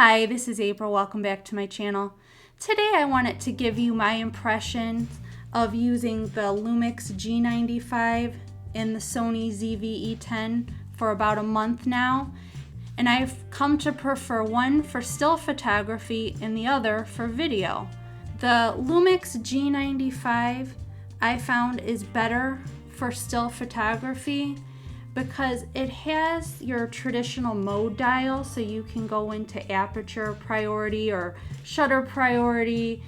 Hi, this is April. Welcome back to my channel. Today I wanted to give you my impressions of using the Lumix G95 and the Sony ZV-E10 for about a month now. And I've come to prefer one for still photography and the other for video. The Lumix G95 I found is better for still photography because it has your traditional mode dial, so you can go into aperture priority or shutter priority,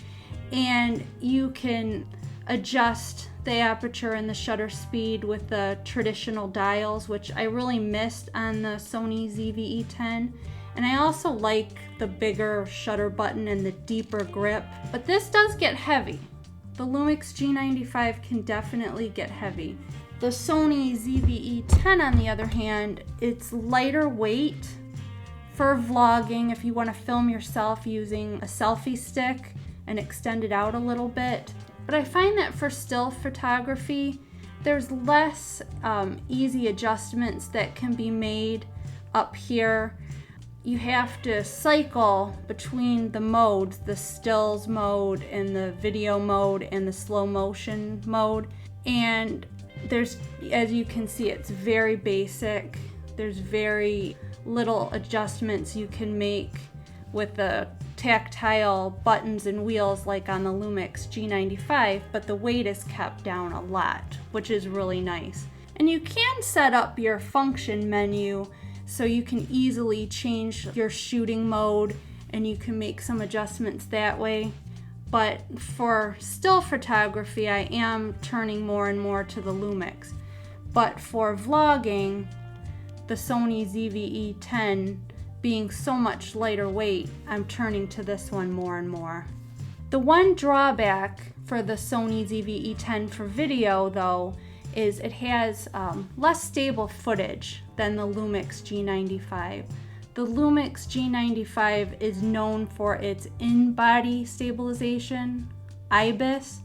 and you can adjust the aperture and the shutter speed with the traditional dials, which I really missed on the Sony ZV-E10. And I also like the bigger shutter button and the deeper grip, but this does get heavy. The Lumix G95 can definitely get heavy. The Sony ZV-E10, on the other hand, it's lighter weight for vlogging if you want to film yourself using a selfie stick and extend it out a little bit. But I find that for still photography, there's less easy adjustments that can be made up here. You have to cycle between the modes, the stills mode and the video mode and the slow motion mode. And there's, as you can see, it's very basic. There's very little adjustments you can make with the tactile buttons and wheels like on the Lumix G95, but the weight is kept down a lot, which is really nice. And you can set up your function menu so you can easily change your shooting mode and you can make some adjustments that way. But for still photography, I am turning more and more to the Lumix. But for vlogging, the Sony ZV-E10 being so much lighter weight, I'm turning to this one more and more. The one drawback for the Sony ZV-E10 for video, though, is it has less stable footage than the Lumix G95. The Lumix G95 is known for its in-body stabilization, IBIS.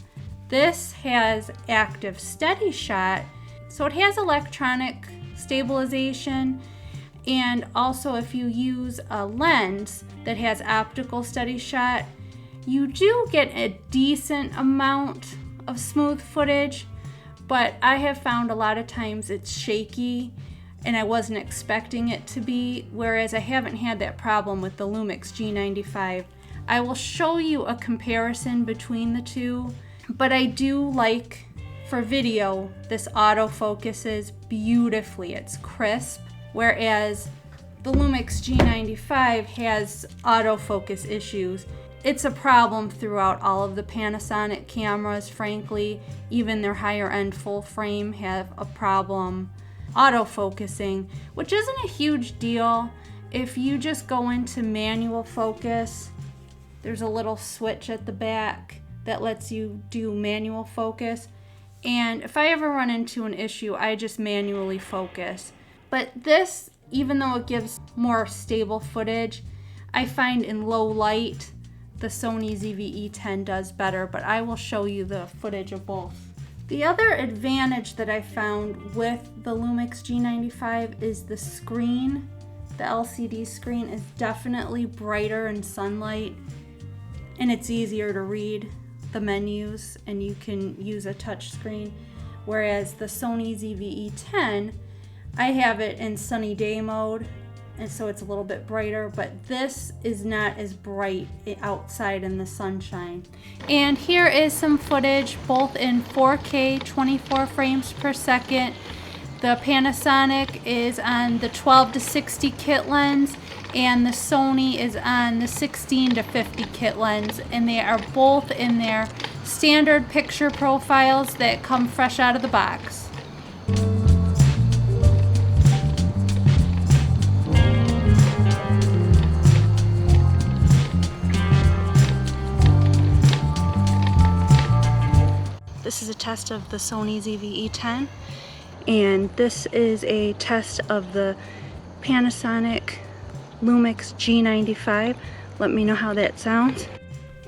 This has active steady shot, so it has electronic stabilization, and also if you use a lens that has optical steady shot, you do get a decent amount of smooth footage, but I have found a lot of times it's shaky and I wasn't expecting it to be, whereas I haven't had that problem with the Lumix G95. I will show you a comparison between the two, but I do like, for video, this autofocuses beautifully. It's crisp, whereas the Lumix G95 has autofocus issues. It's a problem throughout all of the Panasonic cameras, frankly. Even their higher end full frame have a problem autofocusing, which isn't a huge deal. If you just go into manual focus, there's a little switch at the back that lets you do manual focus. And if I ever run into an issue, I just manually focus. But this, even though it gives more stable footage, I find in low light, the Sony ZV-E10 does better, but I will show you the footage of both. The other advantage that I found with the Lumix G95 is the screen. The LCD screen is definitely brighter in sunlight, and it's easier to read the menus, and you can use a touch screen. Whereas the Sony ZV-E10, I have it in sunny day mode, and so it's a little bit brighter, but this is not as bright outside in the sunshine. And here is some footage, both in 4K, 24 frames per second. The Panasonic is on the 12 to 60 kit lens, and the Sony is on the 16 to 50 kit lens, and they are both in their standard picture profiles that come fresh out of the box. This is a test of the Sony ZV-E10, and this is a test of the Panasonic Lumix G95. Let me know how that sounds.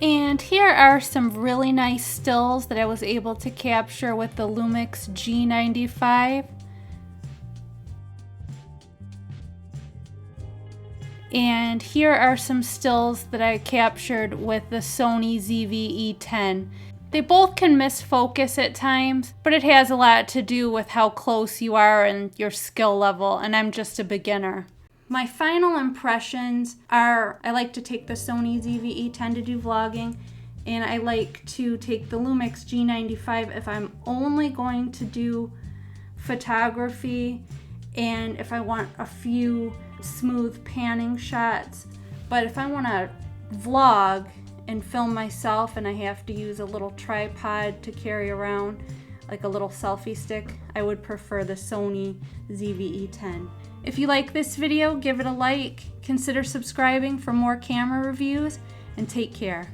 And here are some really nice stills that I was able to capture with the Lumix G95. And here are some stills that I captured with the Sony ZV-E10. They both can miss focus at times, but it has a lot to do with how close you are and your skill level, and I'm just a beginner. My final impressions are, I like to take the Sony ZV-E10 to do vlogging, and I like to take the Lumix G95 if I'm only going to do photography and if I want a few smooth panning shots. But if I want to vlog and film myself and I have to use a little tripod to carry around, like a little selfie stick, I would prefer the Sony ZV-E10. If you like this video, give it a like, consider subscribing for more camera reviews, and take care.